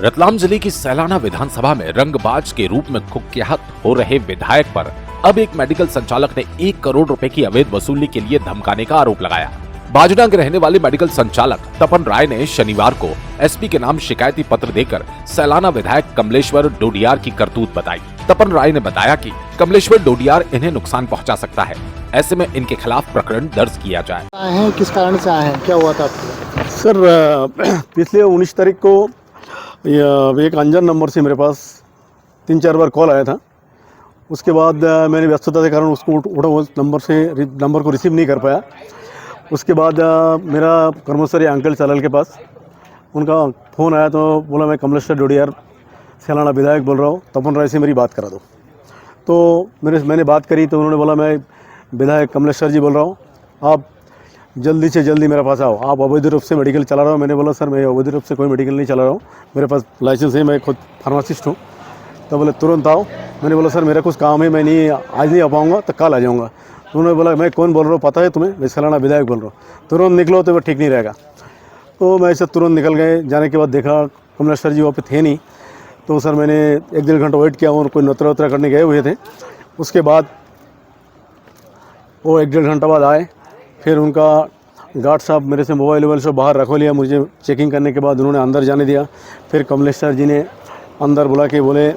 रतलाम जिले की सैलाना विधानसभा में रंगबाज के रूप में कुख्यात हो रहे विधायक पर अब एक मेडिकल संचालक ने 1 करोड़ रुपए की अवैध वसूली के लिए धमकाने का आरोप लगाया। बाजना के रहने वाले मेडिकल संचालक तपन राय ने शनिवार को एसपी के नाम शिकायती पत्र देकर सैलाना विधायक कमलेश्वर डोडियार की करतूत बताई। तपन राय ने बताया कि कमलेश्वर डोडियार इन्हें नुकसान पहुंचा सकता है, ऐसे में इनके खिलाफ प्रकरण दर्ज किया जाए। किस कारण से आए हैं, क्या हुआ था सर? पिछले 19 तारीख को एक अनजान नंबर से मेरे पास 3-4 बार कॉल आया था। उसके बाद मैंने व्यस्तता के कारण उसको उस नंबर को रिसीव नहीं कर पाया। उसके बाद मेरा कर्मचारी अंकल चालल के पास उनका फ़ोन आया तो बोला मैं कमलेश्वर डोडियार सैलाना विधायक बोल रहा हूँ, तपन राय से मेरी बात करा दो। तो मैंने बात करी तो उन्होंने बोला मैं विधायक कमलेश्वर जी बोल रहा हूँ, आप जल्दी से जल्दी मेरे पास आओ, आप अवैध रूप से मेडिकल चला रहा हूँ। मैंने बोला सर मैं अवैध रूप से कोई मेडिकल नहीं चला रहा हूँ, मेरे पास लाइसेंस है, मैं खुद फार्मासिस्ट हूँ। तो बोले तुरंत आओ। मैंने बोला सर मेरा कुछ काम है, मैं नहीं आज नहीं आ पाऊँगा, तो कल आ जाऊँगा। तो उन्होंने बोला मैं कौन बोल रहा हूँ पता है तुम्हें? मैं सैलाना विधायक बोल रहा हूँ, तुरंत निकलो तो वो ठीक नहीं रहेगा। तो मैं ऐसे तुरंत निकल गए। जाने के बाद देखा कमलेश्वर जी वहाँ पे थे नहीं। तो सर मैंने 1-1.5 घंटा वेट किया और कोई नोतरा वोतरा करने गए हुए थे। उसके बाद वो 1-1.5 घंटा बाद आए। फिर उनका गार्ड साहब मेरे से मोबाइल से बाहर रखो लिया। मुझे चेकिंग करने के बाद उन्होंने अंदर जाने दिया। फिर कमलेश्वर जी ने अंदर बुला के बोले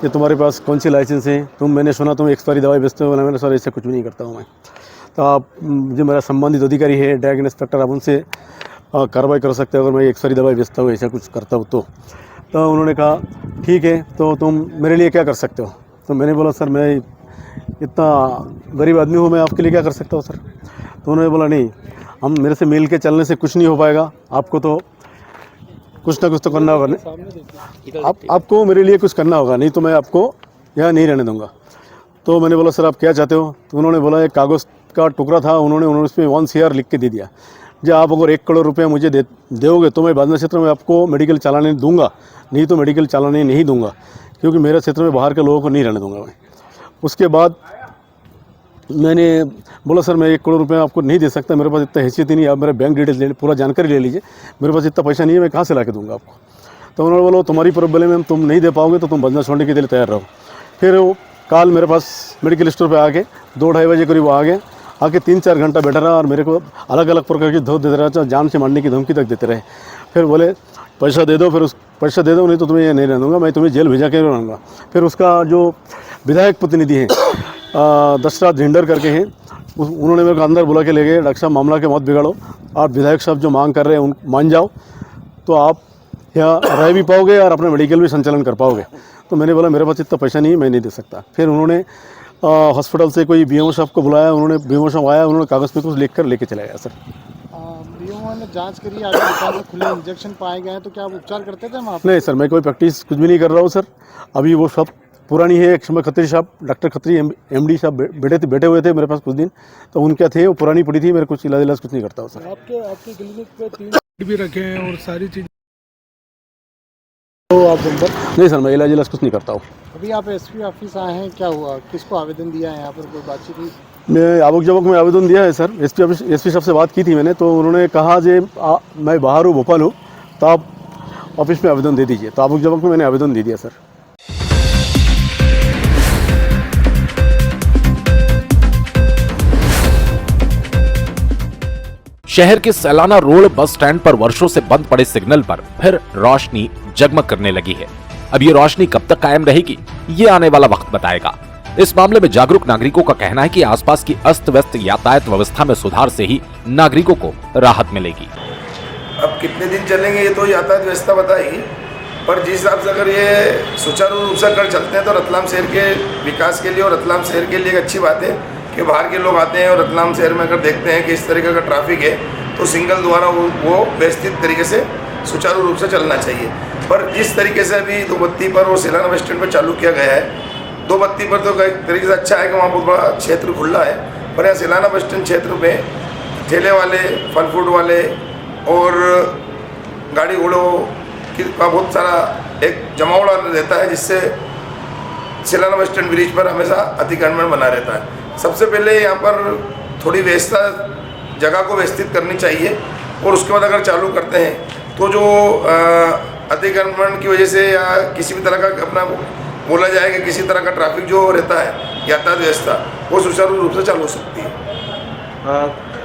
कि तुम्हारे पास कौन सी लाइसेंस है? मैंने सुना तुम एक्सपायरी दवाई बेचते हो। मैंने सर ऐसा कुछ भी नहीं करता हूँ मैं। तो आप जो मेरा संबंधित अधिकारी है ड्रग इंस्पेक्टर, आप उनसे कार्रवाई कर सकते हो अगर मैं एक्सपायरी दवाई बेचता हूँ, ऐसा कुछ करता हूँ तो उन्होंने कहा ठीक है, तो तुम मेरे लिए क्या कर सकते हो? तो मैंने बोला सर मैं इतना गरीब आदमी हूँ, मैं आपके लिए क्या कर सकता हूँ सर? तो उन्होंने बोला नहीं, हम मेरे से मिल के चलने से कुछ नहीं हो पाएगा, आपको तो कुछ ना कुछ तो करना होगा। नहीं आपको मेरे लिए कुछ करना होगा, नहीं तो मैं आपको यहाँ नहीं रहने दूँगा। तो मैंने बोला सर आप क्या चाहते हो? तो उन्होंने बोला एक कागज़ का टुकड़ा था, उन्होंने उसमें 1 CR लिख के दे दिया। जो आप अगर 1 करोड़ रुपये मुझे दोगे तो मैं बाजना क्षेत्र में आपको मेडिकल चलाने दूंगा, नहीं तो मेडिकल चलाने नहीं दूंगा, क्योंकि मेरे क्षेत्र में बाहर के लोगों को नहीं रहने दूंगा मैं। उसके बाद मैंने बोला सर मैं 1 करोड़ रुपये आपको नहीं दे सकता, मेरे पास इतना हैसियत ही नहीं है, आप मेरा बैंक डिटेल्स पूरा जानकारी ले लीजिए, मेरे पास इतना पैसा नहीं है, मैं कहाँ से ला के दूँगा आपको? तो उन्होंने बोला तुम्हारी प्रॉब्लम है, तुम नहीं दे पाओगे तो तुम बाजना छोड़ने के लिए तैयार रहो। फिर वो कल मेरे पास मेडिकल स्टोर पे आके 2-2:30 बजे करीब वो आ गए। आके 3-4 घंटा बैठा रहा और मेरे को अलग अलग प्रकार की धोख देते रहा, जान से मारने की धमकी तक देते रहे। फिर बोले पैसा दे दो, फिर उस पैसा दे दो, नहीं तो तुम्हें ये नहीं रहने दूँगा, मैं तुम्हें जेल भेजा के रहूँगा। फिर उसका जो विधायक प्रतिनिधि हैं दशरथ झिंडर करके हैं, उन्होंने मेरे को अंदर बुला के ले गए, डॉक्टर साहब मामला के मत बिगाड़ो, आप विधायक साहब जो मांग कर रहे हैं उन मान जाओ तो आप यहाँ रह भी पाओगे और अपना मेडिकल भी संचालन कर पाओगे। तो मैंने बोला मेरे पास इतना पैसा नहीं है, मैं नहीं दे सकता। फिर उन्होंने हॉस्पिटल से कोई बीएमओ साहब को बुलाया, उन्होंने बीएमओ साहब आया, उन्होंने कागज़ पे कुछ लिख कर लेके चला गया सर। बीएमओ ने जांच करी, आपके दुकान में खुले इंजेक्शन पाए गए हैं, तो क्या आप उपचार करते थे वहाँ? नहीं सर, मैं कोई प्रैक्टिस कुछ भी नहीं कर रहा हूँ सर। अभी वो सब पुरानी है। एक समय खत्री साहब, डॉक्टर खत्री MD साहब बैठे हुए थे मेरे पास कुछ दिन, तो उनके थे वो पुरानी पड़ी थी, मेरे कुछ इलाज कुछ नहीं करता हूँ सर। आपके क्लिनिक पे 3 बेड भी रखे हैं और सारी चीज़, तो आप नहीं सर, मैं इलाज कुछ नहीं करता हूँ। अभी आप SP ऑफिस आए हैं, क्या हुआ? किसको आवेदन दिया है? यहाँ पर कोई बातचीत हुई? मैं आवक जवक में आवेदन दिया है सर। SP साहब से बात की थी मैंने, तो उन्होंने कहा जे मैं बाहर हूँ, भोपाल हूँ, तो आप ऑफिस में आवेदन दे दीजिए। तो आवक जवक में मैंने आवेदन दे दिया सर। शहर के सैलाना रोड बस स्टैंड पर वर्षों से बंद पड़े सिग्नल पर फिर रोशनी जगमग करने लगी है। अब ये रोशनी कब तक कायम रहेगी, ये आने वाला वक्त बताएगा। इस मामले में जागरूक नागरिकों का कहना है कि आसपास की अस्त व्यस्त यातायात व्यवस्था में सुधार से ही नागरिकों को राहत मिलेगी। अब कितने दिन चलेंगे ये तो यातायात व्यवस्था बताएगी, पर जिस हिसाब से अगर ये सुचारू रूप से कर चलते हैं तो रतलाम शहर के विकास के लिए और रतलाम शहर के लिए एक अच्छी बात है कि बाहर के लोग आते हैं और रतलाम शहर में अगर देखते हैं कि इस तरीके का ट्रैफिक है तो सिग्नल द्वारा वो व्यवस्थित तरीके से सुचारू रूप से चलना चाहिए। पर जिस तरीके से अभी 2 बत्ती पर और सैलाना बस स्टैंड पर चालू किया गया है, 2 बत्ती पर तो एक तरीके से अच्छा है कि वहाँ बहुत बड़ा क्षेत्र खुला है, पर यहाँ सैलाना बस स्टैंड क्षेत्र में ठेले वाले, फल फ्रूट वाले और गाड़ी घोड़ों का बहुत सारा एक जमावड़ा रहता है, जिससे सैलाना बस स्टैंड ब्रिज पर हमेशा अतिक्रमण बना रहता है। सबसे पहले यहाँ पर थोड़ी व्यवस्था, जगह को व्यवस्थित करनी चाहिए और उसके बाद अगर चालू करते हैं तो जो अतिक्रमण की वजह से या किसी भी तरह का अपना बोला जाए कि किसी तरह का ट्रैफिक जो रहता है यातायात व्यवस्था वो सुचारू रूप से चालू हो सकती है।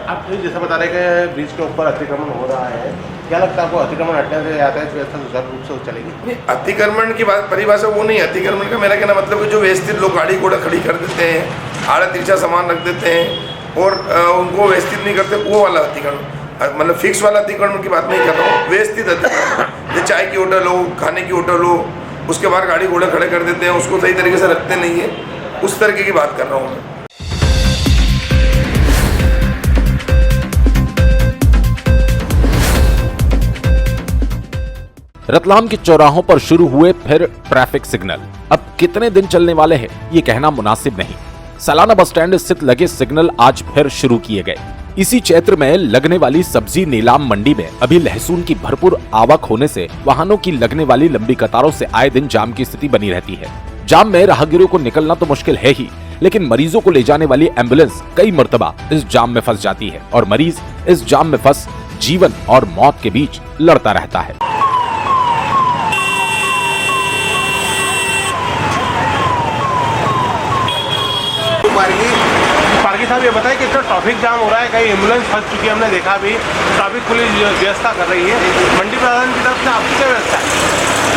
आप जैसा बता रहे कि ब्रिज के ऊपर अतिक्रमण हो रहा है, क्या लगता है आपको अतिक्रमण हटने से यातायात व्यवस्था सुचारू रूप से चलेगी? नहीं, अतिक्रमण की बात परिभाषा वो नहीं है। अतिक्रमण का मेरा कहना मतलब कि जो व्यवस्थित लोग गाड़ी घोड़ा खड़ी कर देते हैं, आड़ा तिरछा सामान रख देते हैं और उनको व्यवस्थित नहीं करते, वो वाला अतिक्रमण, मतलब फिक्स वाला अतिक्रमण की बात नहीं कर रहा हूँ। व्यवस्थित अतिक्रमण, ये चाय की होटल हो, खाने की होटल हो, उसके बाहर गाड़ी घोड़े खड़े कर देते हैं, उसको सही तरीके से रखते नहीं है, उस तरीके की बात कर रहा हूँ मैं। रतलाम के चौराहों पर शुरू हुए फिर ट्रैफिक सिग्नल। अब कितने दिन चलने वाले हैं ये कहना मुनासिब नहीं। सालाना बस स्टैंड स्थित लगे सिग्नल आज फिर शुरू किए गए। इसी क्षेत्र में लगने वाली सब्जी नीलाम मंडी में अभी लहसुन की भरपूर आवक होने से वाहनों की लगने वाली लंबी कतारों से आए दिन जाम की स्थिति बनी रहती है। जाम में राहगीरों को निकलना तो मुश्किल है ही, लेकिन मरीजों को ले जाने वाली एम्बुलेंस कई मर्तबा इस जाम में फंस जाती है और मरीज इस जाम में फंस जीवन और मौत के बीच लड़ता रहता है। पारगी साहब ये बताएं कि इतना ट्रैफिक जाम हो रहा है, कहीं एम्बुलेंस फंस चुकी है, हमने देखा भी, ट्रैफिक पुलिस व्यवस्था कर रही है। मंडी प्रशासन की तरफ से आपकी क्या व्यवस्था है?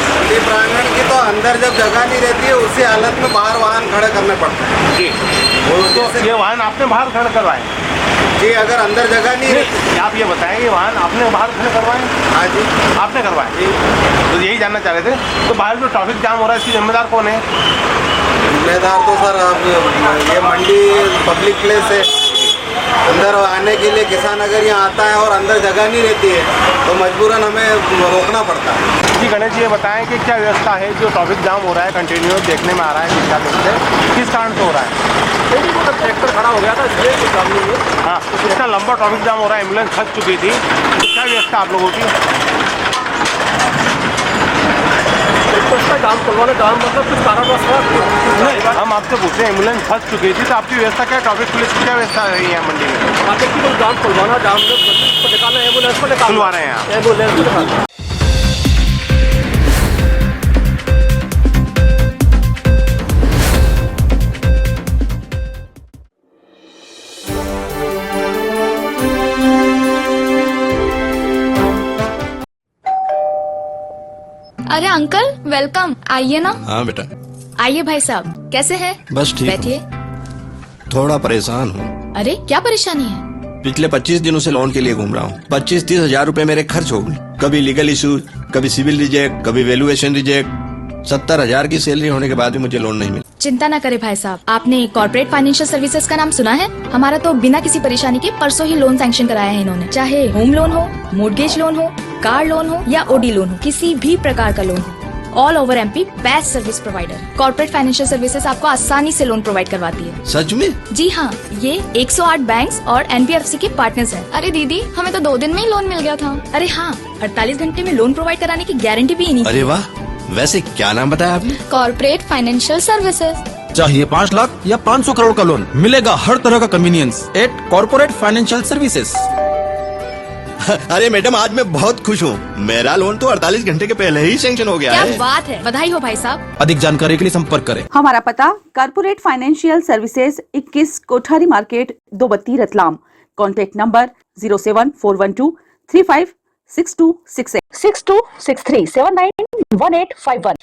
मंडी प्रांगण की तो अंदर जब जगह नहीं रहती है उसी हालत में बाहर वाहन खड़े करने पड़ते हैं जी। तो ये वाहन आपने बाहर खड़े करवाए जी, अगर अंदर जगह नहीं रहती। आप ये बताएं ये वाहन आपने बाहर खड़े करवाए? हाँ जी, आपने करवाए जी। तो यही जानना चाह रहे थे, तो बाहर जो ट्रैफिक जाम हो रहा है इसकी जिम्मेदार कौन है? जिम्मेदार तो सर अब ये मंडी पब्लिक प्लेस है, अंदर आने के लिए किसान अगर यहाँ आता है और अंदर जगह नहीं रहती है तो मजबूरन हमें रोकना पड़ता है। जी गणेश जी ये बताएं कि क्या व्यवस्था है जो ट्रैफिक जाम हो रहा है कंटिन्यू देखने में आ रहा है 3-4 दिन से, किस कारण से हो रहा है? ट्रैक्टर खड़ा हो गया था इसलिए कोई काम नहीं है। हाँ, इतना लंबा ट्रैफिक जाम हो रहा है, एम्बुलेंस फंस चुकी थी, तो क्या व्यवस्था आप लोगों की? काम खुलवाने काम मतलब कुछ कारणवश था। हम आपसे पूछ रहे हैं एम्बुलेंस फंस चुकी थी तो आपकी व्यवस्था क्या, ट्रैफिक पुलिस की क्या व्यवस्था रही है मंडी में? आगे की कोई काम खुलवाना, जाम को निकालना, एम्बुलेंस को निकालना, खुलवा रहे हैं आप? एम्बुलेंस को निकालना। अरे अंकल वेलकम, आइए ना। हाँ बेटा। आइए भाई साहब, कैसे हैं? बस ठीक हूँ। बैठिए। थोड़ा परेशान हूँ। अरे क्या परेशानी है? पिछले 25 दिनों से लोन के लिए घूम रहा हूँ। 25-30 हजार रूपए मेरे खर्च हो गए। कभी लीगल इशू, कभी सिविल रिजेक्ट, कभी वैल्यूएशन रिजेक्ट। 70,000 की सैलरी होने के बाद भी मुझे लोन नहीं मिला। चिंता न करें भाई साहब, आपने कॉर्पोरेट फाइनेंशियल सर्विसेज का नाम सुना है? हमारा तो बिना किसी परेशानी के परसों ही लोन सैंक्शन कराया है इन्होंने। चाहे होम लोन हो, मोर्गेज लोन हो, कार लोन हो या ओडी लोन हो, किसी भी प्रकार का लोन हो, all over MP best service provider. Corporate financial services आपको आसानी से लोन प्रोवाइड करवाती है। सच में? जी हाँ, ये 108 बैंक्स और एनबीएफसी के पार्टनर्स हैं। अरे दीदी, हमें तो 2 दिन में ही लोन मिल गया था। अरे हाँ, 48 घंटे में लोन प्रोवाइड कराने की गारंटी भी इन्हीं की। अरे वाह, वैसे क्या नाम बताया आपने? Corporate financial services. चाहिए 5 लाख या 500 करोड़ का लोन, मिलेगा हर तरह का convenience at corporate financial services. अरे मैडम, आज मैं बहुत खुश हूँ। मेरा लोन तो 48 घंटे के पहले ही सैंक्शन हो गया क्या है। बात है, बधाई हो भाई साहब। अधिक जानकारी के लिए संपर्क करें। हमारा पता corporate financial services 21 Kothari market 232 Ratlam. Contact number 07412 356268 6263 791851।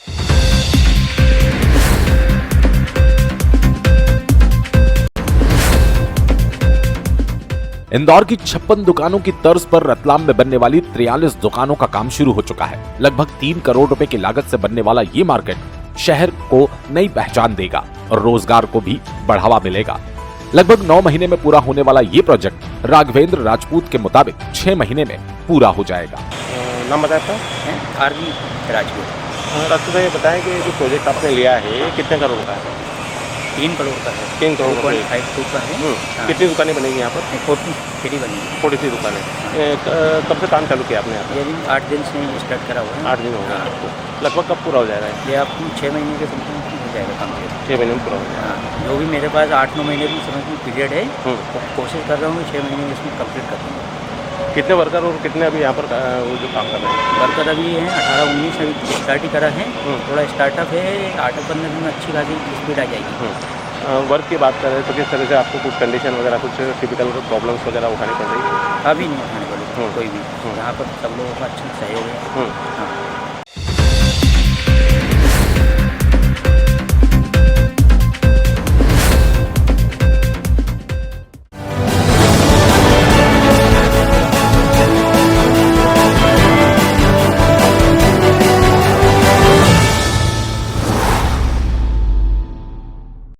Indore की 56 दुकानों की तर्ज पर रतलाम में बनने वाली 43 दुकानों का काम शुरू हो चुका है। लगभग 3 करोड़ रुपए की लागत से बनने वाला ये मार्केट शहर को नई पहचान देगा और रोजगार को भी बढ़ावा मिलेगा। लगभग 9 महीने में पूरा होने वाला ये प्रोजेक्ट राघवेंद्र राजपूत के मुताबिक 6 महीने में पूरा हो जाएगा। नाम बताया था? आरवी राजपूत। राजपूत ये बताएं कि जो प्रोजेक्ट आपने लिया है ये कितने करोड़ का है? 3 करोड़ का है। 3 करोड़ का है। 2.52 का है। हाँ। कितनी दुकानें बनेगी यहाँ पर? 40 बनेगी। 43 दुकानें। कब से काम चालू किया आपने यहाँ पर? ये भी 8 दिन से स्टार्ट करा हुआ है। 8 दिन हो गए आपको। लगभग कब पूरा हो जाएगा ये आपको 6 महीने के समथिंग हो जाएगा काम। 6 महीने में पूरा हो जाएगा। हाँ, जो भी मेरे पास 8-9 महीने की समझ में पीरियड है, तो कोशिश कर रहा हूँ कि 6 महीने में इसमें कंप्लीट कर दूँगा। कितने वर्कर और कितने अभी यहाँ पर वो जो काम कर रहे हैं? वर्कर अभी हैं 18-19 अभी स्टार्ट ही करा है, थोड़ा स्टार्टअप है, 8-15 दिन में अच्छी खासी स्पीड आ जाएगी। वर्क की बात करें तो किस तरह से आपको कुछ कंडीशन वगैरह कुछ टिपिकल प्रॉब्लम्स वगैरह उठानी पड़ रही है? अभी नहीं उठानी पड़ेगी कोई भी, यहाँ पर सब लोगों का अच्छा सहयोग है। हाँ।